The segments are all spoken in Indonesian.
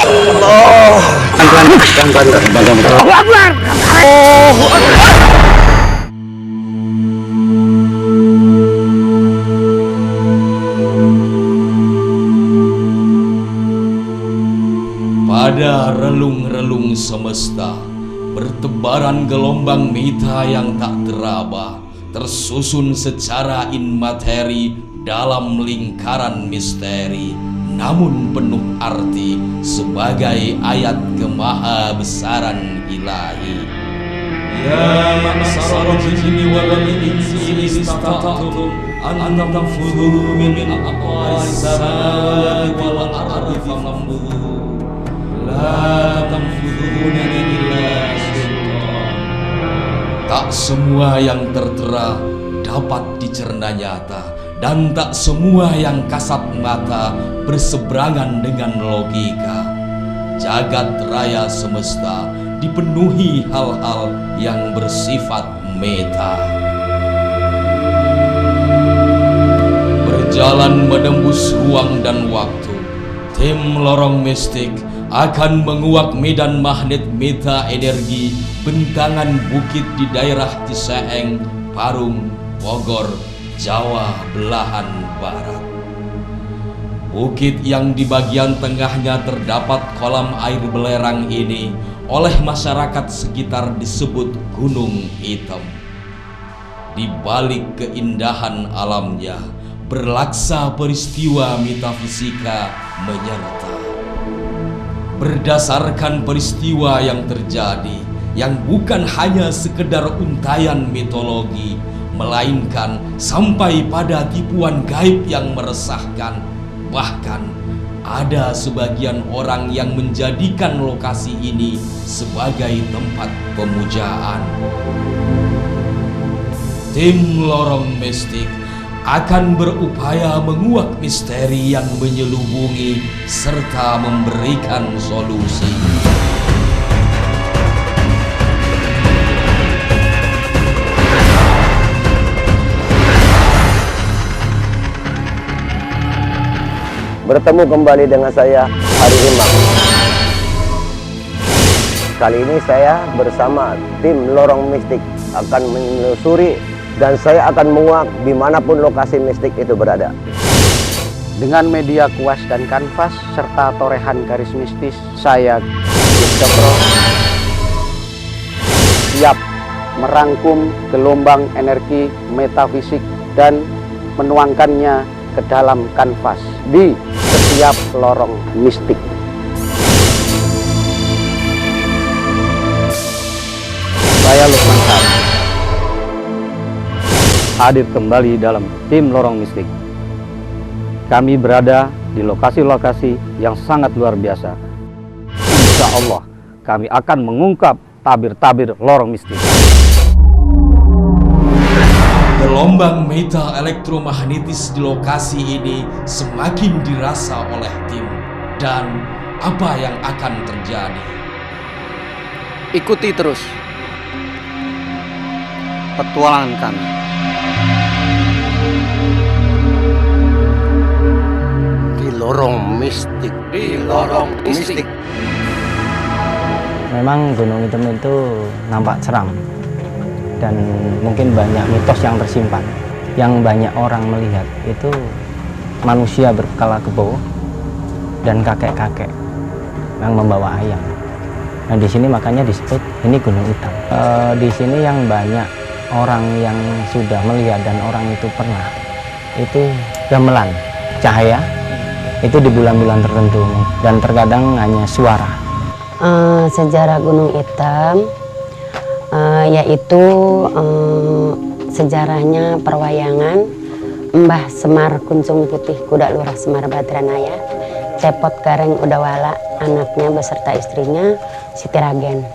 Allah. Pelan-pelan. Allahu Akbar. Pada relung-relung semesta, bertebaran gelombang mita yang tak teraba, tersusun secara inmateri dalam lingkaran misteri, namun penuh arti sebagai ayat kemahabesaran ilahi. Ya ma'syaral jinni wal insi in istata'tum an tanfudhu min aqtaris samawati wal ardi fanfudhu. La tanfudhuna illa sultan. Tak semua yang tertera dapat dicerna nyata, dan tak semua yang kasat mata berseberangan dengan logika. Jagat raya semesta dipenuhi hal-hal yang bersifat meta. Berjalan menembus ruang dan waktu, tim lorong mistik akan menguak medan magnet meta energi bentangan bukit di daerah Ciseeng, Parung, Bogor, Jawa belahan barat. Bukit yang di bagian tengahnya terdapat kolam air belerang ini oleh masyarakat sekitar disebut Gunung Hitam. Di balik keindahan alamnya berlaksa peristiwa metafisika menyerta. Berdasarkan peristiwa yang terjadi, yang bukan hanya sekedar untayan mitologi, melainkan sampai pada tipuan gaib yang meresahkan. Bahkan ada sebagian orang yang menjadikan lokasi ini sebagai tempat pemujaan. Tim lorong mistik akan berupaya menguak misteri yang menyelubungi serta memberikan solusi. Bertemu kembali dengan saya, Hari Rimang. Kali ini saya bersama tim lorong mistik akan menelusuri dan saya akan menguak dimanapun lokasi mistik itu berada. Dengan media kuas dan kanvas serta torehan garis mistis, saya Christopher siap merangkum gelombang energi metafisik dan menuangkannya ke dalam kanvas di setiap lorong mistik. Saya Lukman Sar, hadir kembali dalam tim lorong mistik. Kami berada di lokasi-lokasi yang sangat luar biasa. Insya Allah kami akan mengungkap tabir-tabir lorong mistik. Gelombang meta elektromagnetis di lokasi ini semakin dirasa oleh tim. Dan apa yang akan terjadi? Ikuti terus petualangan kami. Di lorong mistik. Di lorong mistik. Memang Gunung Hitam itu nampak seram dan mungkin banyak mitos yang tersimpan. Yang banyak orang melihat itu manusia berkepala kebo dan kakek-kakek yang membawa ayam. Nah di sini makanya disebut ini Gunung Hitam. Di sini yang banyak orang yang sudah melihat dan orang itu pernah itu gamelan cahaya itu di bulan-bulan tertentu dan terkadang hanya suara. Sejarah Gunung Hitam yaitu sejarahnya perwayangan Mbah Semar Kuncung Putih Kuda Lurah Semar Badranaya Cepot Gareng Udawala anaknya beserta istrinya Siti Ragen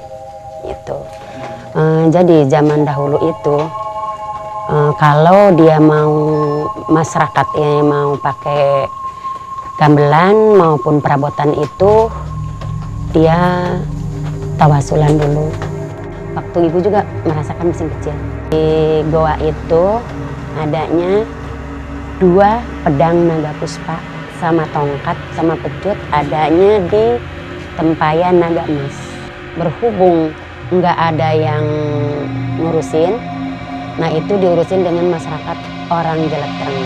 itu. Jadi zaman dahulu itu kalau dia mau masyarakatnya mau pakai gamelan maupun perabotan itu dia tawasulan dulu. Waktu ibu juga merasakan mesin kecil. Di goa itu adanya 2 pedang naga puspa sama tongkat sama pecut adanya di tempayan naga emas. Berhubung nggak ada yang ngurusin, nah itu diurusin dengan masyarakat orang Jeletreng.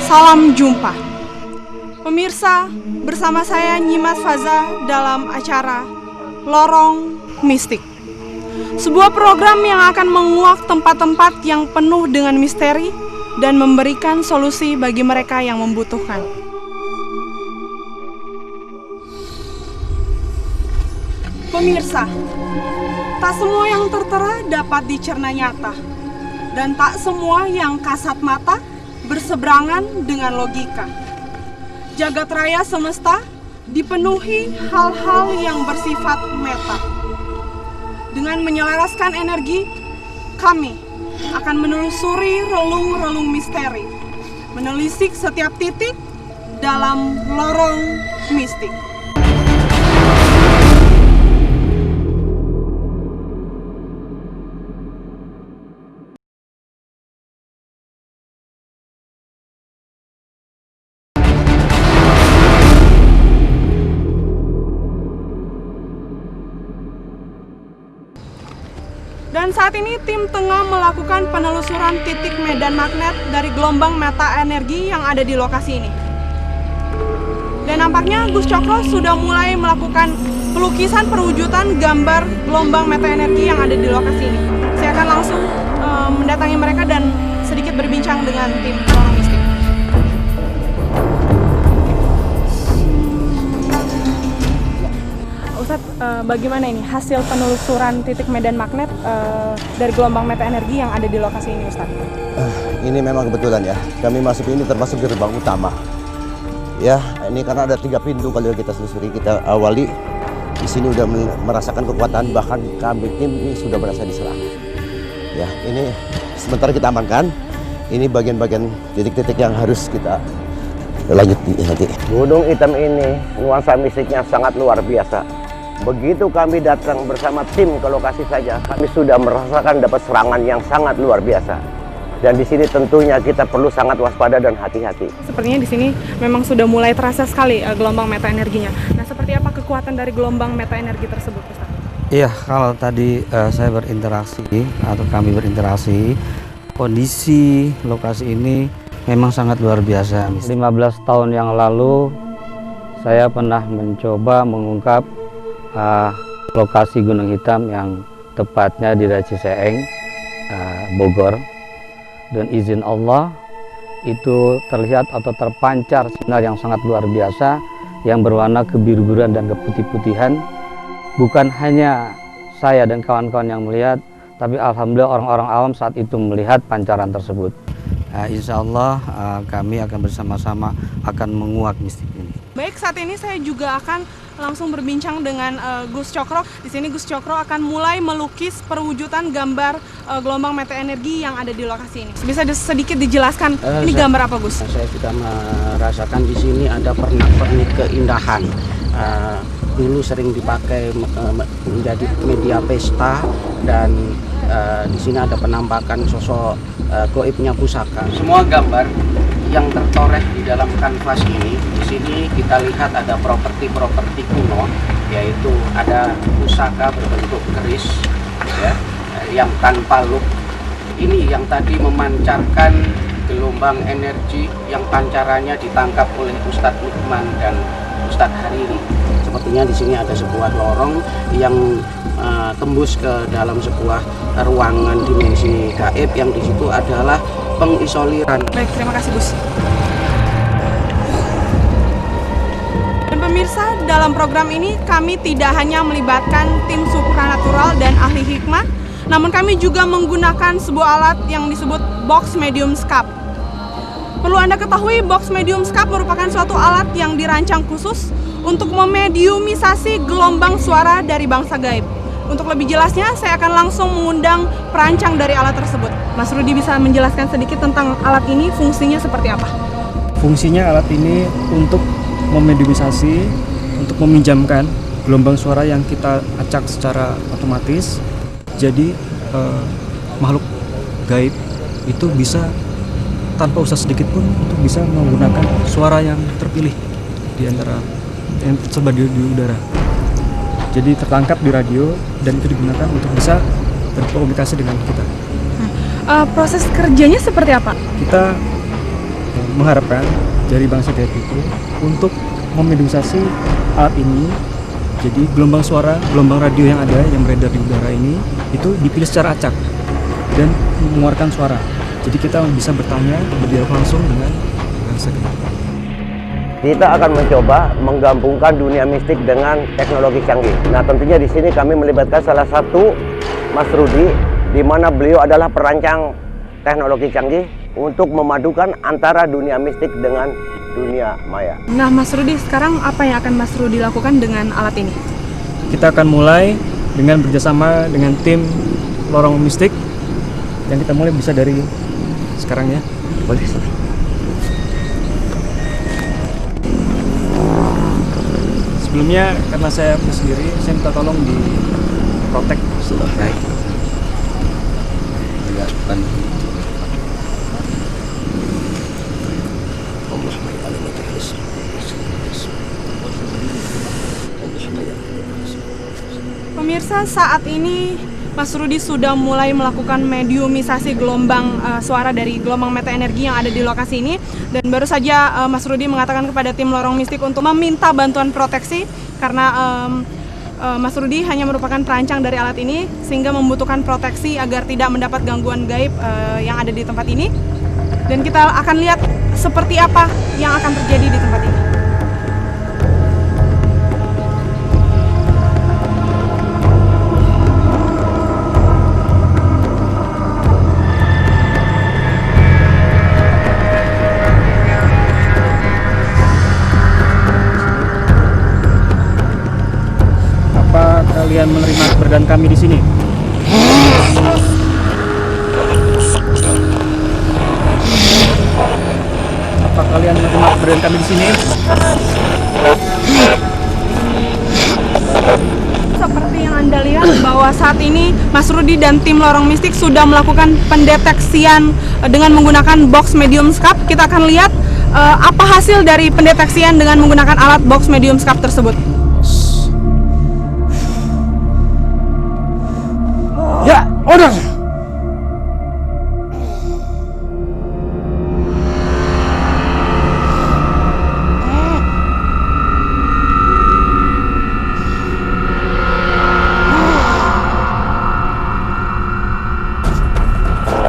Salam jumpa. Pemirsa, bersama saya Nyimas Faza dalam acara Lorong Mistik. Sebuah program yang akan menguak tempat-tempat yang penuh dengan misteri dan memberikan solusi bagi mereka yang membutuhkan. Pemirsa, tak semua yang tertera dapat dicerna nyata, dan tak semua yang kasat mata berseberangan dengan logika. Jagat raya semesta dipenuhi hal-hal yang bersifat meta. Dengan menyelaraskan energi, kami akan menelusuri relung-relung misteri, menelisik setiap titik dalam lorong mistik. Dan saat ini tim tengah melakukan penelusuran titik medan magnet dari gelombang meta energi yang ada di lokasi ini. Dan nampaknya Gus Cokro sudah mulai melakukan pelukisan perwujudan gambar gelombang meta energi yang ada di lokasi ini. Saya akan langsung mendatangi mereka dan sedikit berbincang dengan tim Lorong Mistik. Ustadz, bagaimana ini hasil penelusuran titik medan magnet dari gelombang meta energi yang ada di lokasi ini, Ustadz? Ini memang kebetulan ya, kami masuk ini termasuk gerbang utama. Ya, ini karena ada 3 pintu kalau kita selusuri, kita awali di sini udah merasakan kekuatan, bahkan kami tim ini sudah berasa diserang. Ya, ini sementara kita amankan. Ini bagian-bagian titik-titik yang harus kita lanjut nanti. Gunung Hitam ini nuansa mistiknya sangat luar biasa. Begitu kami datang bersama tim ke lokasi saja, kami sudah merasakan dapat serangan yang sangat luar biasa. Dan di sini tentunya kita perlu sangat waspada dan hati-hati. Sepertinya di sini memang sudah mulai terasa sekali gelombang meta energinya. Nah, seperti apa kekuatan dari gelombang meta energi tersebut, Ustaz? Iya, kalau tadi saya berinteraksi atau kami berinteraksi, kondisi lokasi ini memang sangat luar biasa. 15 tahun yang lalu saya pernah mencoba mengungkap lokasi Gunung Hitam yang tepatnya di Daci Seeng, Bogor. Dan izin Allah itu terlihat atau terpancar sinar yang sangat luar biasa yang berwarna kebiru-biruan dan keputih-putihan. Bukan hanya saya dan kawan-kawan yang melihat, tapi alhamdulillah orang-orang awam saat itu melihat pancaran tersebut. Insya Allah kami akan bersama-sama akan menguak mistik ini. Baik, saat ini saya juga akan langsung berbincang dengan Gus Cokro. Di sini Gus Cokro akan mulai melukis perwujudan gambar gelombang meta energi yang ada di lokasi ini. Bisa sedikit dijelaskan ini gambar apa, Gus? Saya juga merasakan di sini ada pernak-pernik keindahan. Dulu sering dipakai menjadi media pesta, dan di sini ada penampakan sosok goibnya pusaka. Semua gambar yang tertoreh di dalam kanvas ini, di sini kita lihat ada properti-properti kuno, yaitu ada pusaka berbentuk keris, ya, yang tanpa look. Ini yang tadi memancarkan gelombang energi yang pancarannya ditangkap oleh Ustadz Lukman dan Ustadz Hariri. Sepertinya di sini ada sebuah lorong yang tembus ke dalam sebuah ruangan dimensi gaib yang di situ adalah pengisoliran. Baik, terima kasih, Gus. Dan pemirsa, dalam program ini kami tidak hanya melibatkan tim supranatural dan ahli hikmah, namun kami juga menggunakan sebuah alat yang disebut box medium scope. Perlu Anda ketahui, box medium scope merupakan suatu alat yang dirancang khusus untuk memediumisasi gelombang suara dari bangsa gaib. Untuk lebih jelasnya, saya akan langsung mengundang perancang dari alat tersebut. Mas Rudi bisa menjelaskan sedikit tentang alat ini, fungsinya seperti apa? Fungsinya alat ini untuk memediumisasi, untuk meminjamkan gelombang suara yang kita acak secara otomatis. Jadi makhluk gaib itu bisa tanpa usaha sedikit pun untuk bisa menggunakan suara yang terpilih di antara yang tersebar di udara. Jadi tertangkap di radio dan itu digunakan untuk bisa berkomunikasi dengan kita. Proses kerjanya seperti apa? Kita mengharapkan dari bangsa gaib itu untuk memodifikasi alat ini. Jadi gelombang suara, gelombang radio yang ada yang beredar di udara ini itu dipilih secara acak dan mengeluarkan suara. Jadi kita bisa bertanya, berdialog langsung dengan bangsa gaib. Kita akan mencoba menggabungkan dunia mistik dengan teknologi canggih. Nah, tentunya di sini kami melibatkan salah satu Mas Rudi, di mana beliau adalah perancang teknologi canggih untuk memadukan antara dunia mistik dengan dunia maya. Nah, Mas Rudi, sekarang apa yang akan Mas Rudi lakukan dengan alat ini? Kita akan mulai dengan bekerjasama dengan tim Lorong Mistik, yang kita mulai bisa dari sekarang ya. Boleh. Sebelumnya karena saya sendiri, saya minta tolong di protek. Baik. Pemirsa, saat ini Mas Rudi sudah mulai melakukan mediumisasi gelombang suara dari gelombang meta energi yang ada di lokasi ini. Dan baru saja Mas Rudi mengatakan kepada tim Lorong Mistik untuk meminta bantuan proteksi karena Mas Rudi hanya merupakan perancang dari alat ini sehingga membutuhkan proteksi agar tidak mendapat gangguan gaib yang ada di tempat ini. Dan kita akan lihat seperti apa yang akan terjadi di tempat ini. Kalian menerima keberadaan kami di sini. Apa kalian menerima keberadaan kami di sini? Seperti yang Anda lihat bahwa saat ini Mas Rudi dan tim Lorong Mistik sudah melakukan pendeteksian dengan menggunakan box medium scope. Kita akan lihat apa hasil dari pendeteksian dengan menggunakan alat box medium scope tersebut. Ya, order.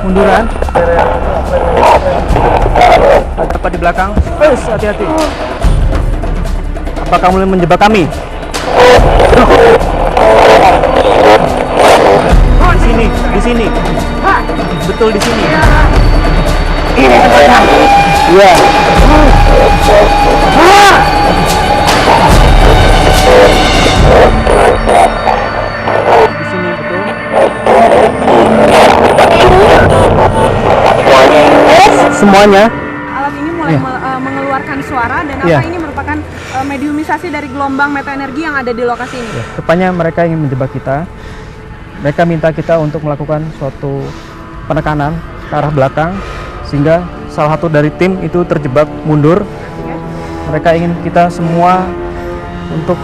Munduran. Ada apa di belakang? Hati-hati. Apa kamu menjebak kami? Di sini. Betul di sini. Ini tempatnya. Iya. Di sini betul. Semuanya. Alat ini mulai mengeluarkan suara dan apa ini merupakan mediumisasi dari gelombang meta energi yang ada di lokasi ini. Rupanya mereka ingin menjebak kita. Mereka minta kita untuk melakukan suatu penekanan ke arah belakang sehingga salah satu dari tim itu terjebak mundur. Mereka ingin kita semua untuk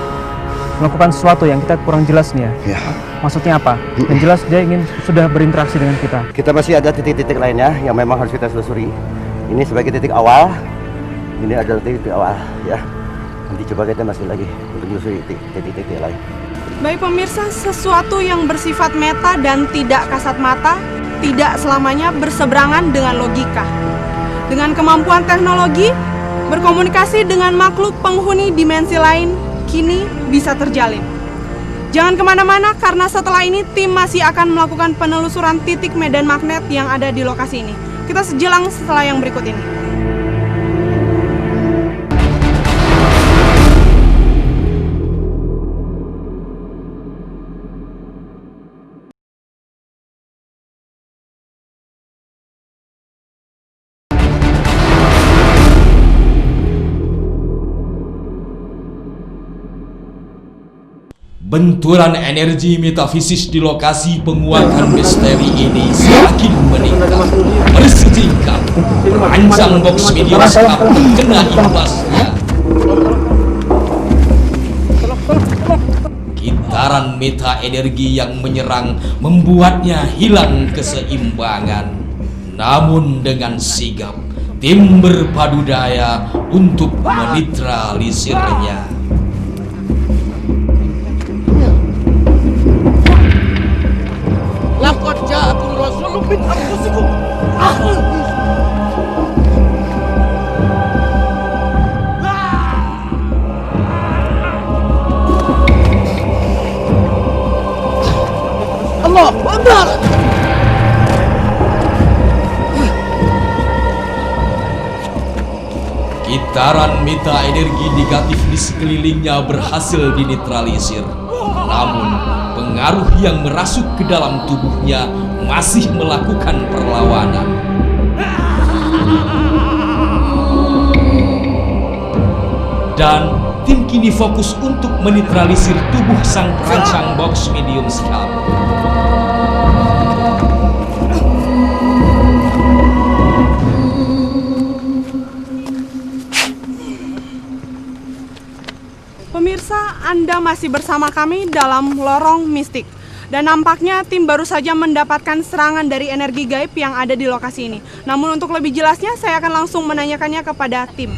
melakukan sesuatu yang kita kurang jelas nih ya. Maksudnya apa? Yang jelas dia ingin sudah berinteraksi dengan kita. Kita masih ada titik-titik lainnya yang memang harus kita telusuri. Ini sebagai titik awal. Ini adalah titik awal ya. Nanti coba kita masih lagi untuk telusuri titik-titik lain. Baik pemirsa, sesuatu yang bersifat meta dan tidak kasat mata tidak selamanya berseberangan dengan logika. Dengan kemampuan teknologi, berkomunikasi dengan makhluk penghuni dimensi lain kini bisa terjalin. Jangan kemana-mana karena setelah ini tim masih akan melakukan penelusuran titik medan magnet yang ada di lokasi ini. Kita sejelang setelah yang berikut ini. Benturan energi metafisis di lokasi penguatan misteri ini semakin meningkat. Bersetingkat, perancang box medium scope terkena imbasnya. Getaran meta energi yang menyerang membuatnya hilang keseimbangan. Namun dengan sigap, tim berpadu daya untuk menetralisirnya. Laqad ja'akum rasulun min anfusikum. Allahu Akbar. Getaran meta energi negatif di sekelilingnya berhasil dinetralisir. Namun, pengaruh yang merasuk ke dalam tubuhnya masih melakukan perlawanan. Dan tim kini fokus untuk menetralisir tubuh sang perancang box medium scale. Pemirsa, Anda masih bersama kami dalam Lorong Mistik. Dan nampaknya tim baru saja mendapatkan serangan dari energi gaib yang ada di lokasi ini. Namun untuk lebih jelasnya, saya akan langsung menanyakannya kepada tim.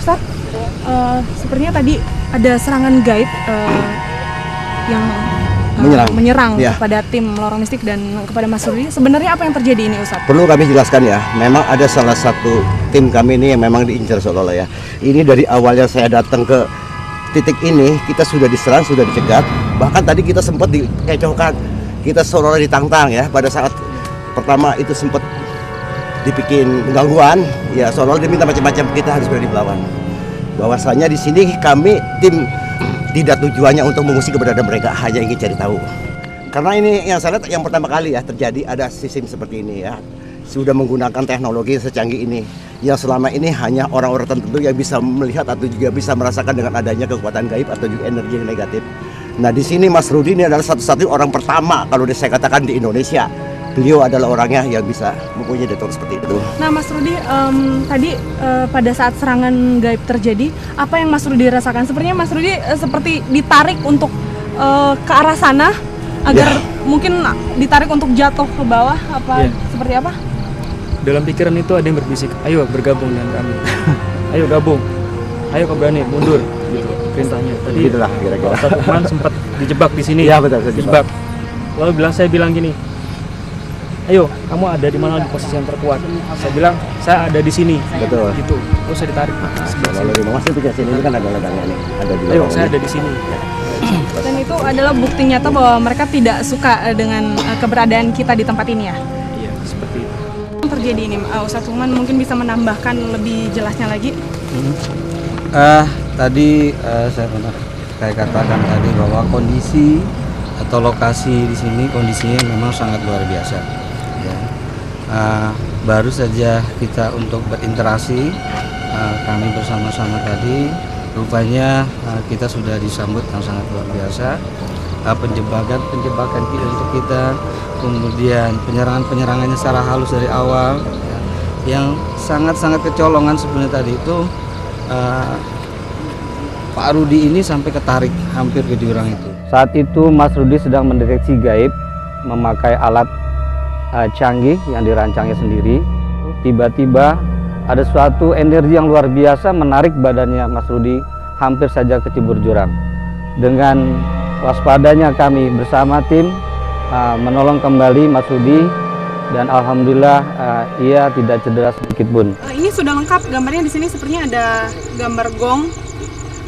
Ustadz, sepertinya tadi ada serangan gaib yang menyerang Ya. kepada tim Lorong Mistik dan kepada Mas Rudi. Sebenarnya apa yang terjadi ini, Ustadz? Perlu kami jelaskan ya, memang ada salah satu tim kami ini yang memang diincar seolah-olah ya. Ini dari awalnya saya datang ke titik ini, kita sudah diserang, sudah dicegat. Bahkan tadi kita sempat dikecohkan, kita seolah-olah ditantang ya. Pada saat pertama itu sempat dibikin gangguan, ya seolah-olah diminta macam-macam, kita harus berani melawan. Bahwasanya di sini kami tim tidak tujuannya untuk mengusik keberadaan mereka, hanya ingin cari tahu. Karena ini yang saya lihat yang pertama kali ya terjadi ada sistem seperti ini ya. Sudah menggunakan teknologi secanggih ini yang selama ini hanya orang-orang tertentu yang bisa melihat atau juga bisa merasakan dengan adanya kekuatan gaib atau juga energi yang negatif. Nah di sini Mas Rudi ini adalah satu-satunya orang pertama kalau saya katakan di Indonesia. Beliau adalah orangnya yang bisa mempunyai detok seperti itu. Nah Mas Rudi, tadi pada saat serangan gaib terjadi, apa yang Mas Rudi rasakan? Sepertinya Mas Rudi seperti ditarik untuk ke arah sana agar mungkin ditarik untuk jatuh ke bawah, apa seperti apa? Dalam pikiran itu ada yang berbisik, ayo bergabung dengan kami. Ayo gabung. Ayo kau berani mundur gitu perintahnya. Tadi Gitulah kira-kira. Ustadz Uthman sempat dijebak di sini. Iya betul, saya Dijebak. Lalu saya bilang gini, ayo kamu ada di mana di posisi yang terkuat? Saya bilang saya ada di sini. Betul. Gitu. Terus saya ditarik. Kalau di Mas punya sini ini kan ada ledangnya nih, ada di Ayo lorong saya ini. ada di sini. Dan itu adalah bukti nyata bahwa mereka tidak suka dengan keberadaan kita di tempat ini ya. Iya, seperti itu. Yang terjadi ini, Ustadz Uthman mungkin bisa menambahkan lebih jelasnya lagi. Tadi saya katakan tadi bahwa kondisi atau lokasi di sini kondisinya memang sangat luar biasa. Ya. Baru saja kita untuk berinteraksi, kami bersama-sama tadi, rupanya kita sudah disambut yang sangat luar biasa. Penjebakan untuk kita, kemudian penyerangannya secara halus dari awal, ya, yang sangat kecolongan sebenarnya tadi itu. Pak Rudi ini sampai ketarik hampir ke jurang itu. Saat itu Mas Rudi sedang mendeteksi gaib memakai alat canggih yang dirancangnya sendiri. Tiba-tiba ada suatu energi yang luar biasa menarik badannya Mas Rudi hampir saja kecebur jurang. Dengan waspadanya kami bersama tim menolong kembali Mas Rudi dan alhamdulillah ia tidak cedera sedikit pun. Ini sudah lengkap gambarnya. Di sini sepertinya ada gambar gong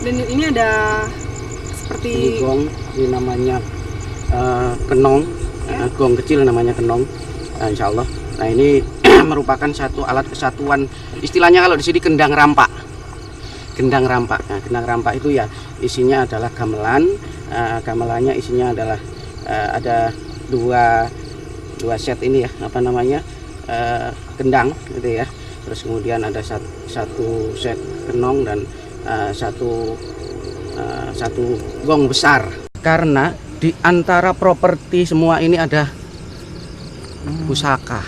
dan ini ada seperti Gong, ini namanya kenong, gong kecil namanya kenong, insya Allah. Nah ini merupakan satu alat kesatuan, istilahnya kalau di sini kendang rampak. Kendang rampak. Nah, kendang rampak itu ya isinya adalah gamelan, gamelannya isinya adalah ada dua set ini ya, apa namanya, kendang gitu ya. Terus kemudian ada satu set kenong dan satu gong besar. Karena di antara properti semua ini ada pusaka.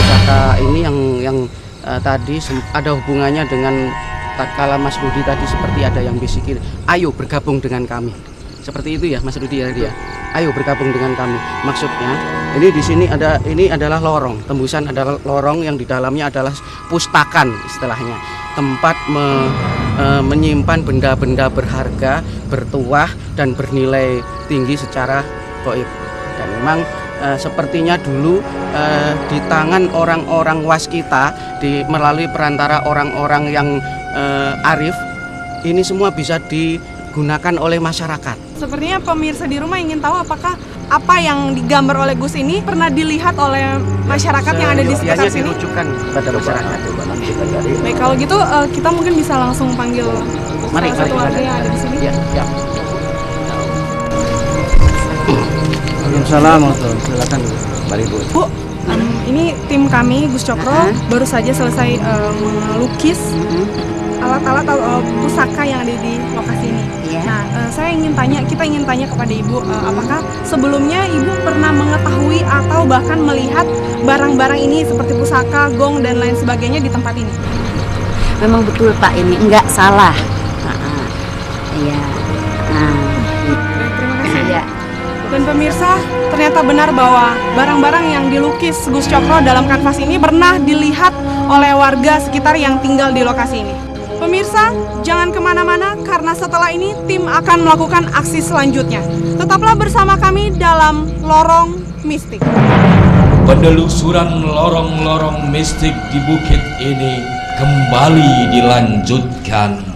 Pusaka ini yang tadi ada hubungannya dengan tatkala Mas Rudi tadi seperti ada yang bisikin, ayo bergabung dengan kami. Seperti itu ya Mas Rudi ya dia. Ayo bergabung dengan kami. Maksudnya ini di sini ini adalah lorong. Tembusan adalah lorong yang di dalamnya adalah pustakan istilahnya. Tempat menyimpan benda-benda berharga, bertuah dan bernilai tinggi secara gaib. Dan memang sepertinya dulu di tangan orang-orang waskita melalui perantara orang-orang yang arif, ini semua bisa digunakan oleh masyarakat. Sepertinya pemirsa di rumah ingin tahu apakah apa yang digambar oleh Gus ini pernah dilihat oleh masyarakat yang ada di sekitar sini? Dirujukan kepada masyarakat. Baik, kalau gitu kita mungkin bisa langsung panggil salah satu warga yang ada di sini. Ya, ya. Assalamualaikum, silakan. Mari Bu. Bu, ini tim kami Gus Cokro baru saja selesai melukis alat-alat atau pusaka yang ada di lokasi ini. Nah, kita ingin tanya kepada Ibu, apakah sebelumnya Ibu pernah mengetahui atau bahkan melihat barang-barang ini seperti pusaka, gong dan lain sebagainya di tempat ini? Memang betul Pak, ini enggak salah. Iya. Terima kasih. Iya. Dan pemirsa, ternyata benar bahwa barang-barang yang dilukis Gus Cokro dalam kanvas ini pernah dilihat oleh warga sekitar yang tinggal di lokasi ini. Pemirsa, jangan kemana-mana karena setelah ini tim akan melakukan aksi selanjutnya. Tetaplah bersama kami dalam Lorong Mistik. Penelusuran lorong-lorong mistik di bukit ini kembali dilanjutkan.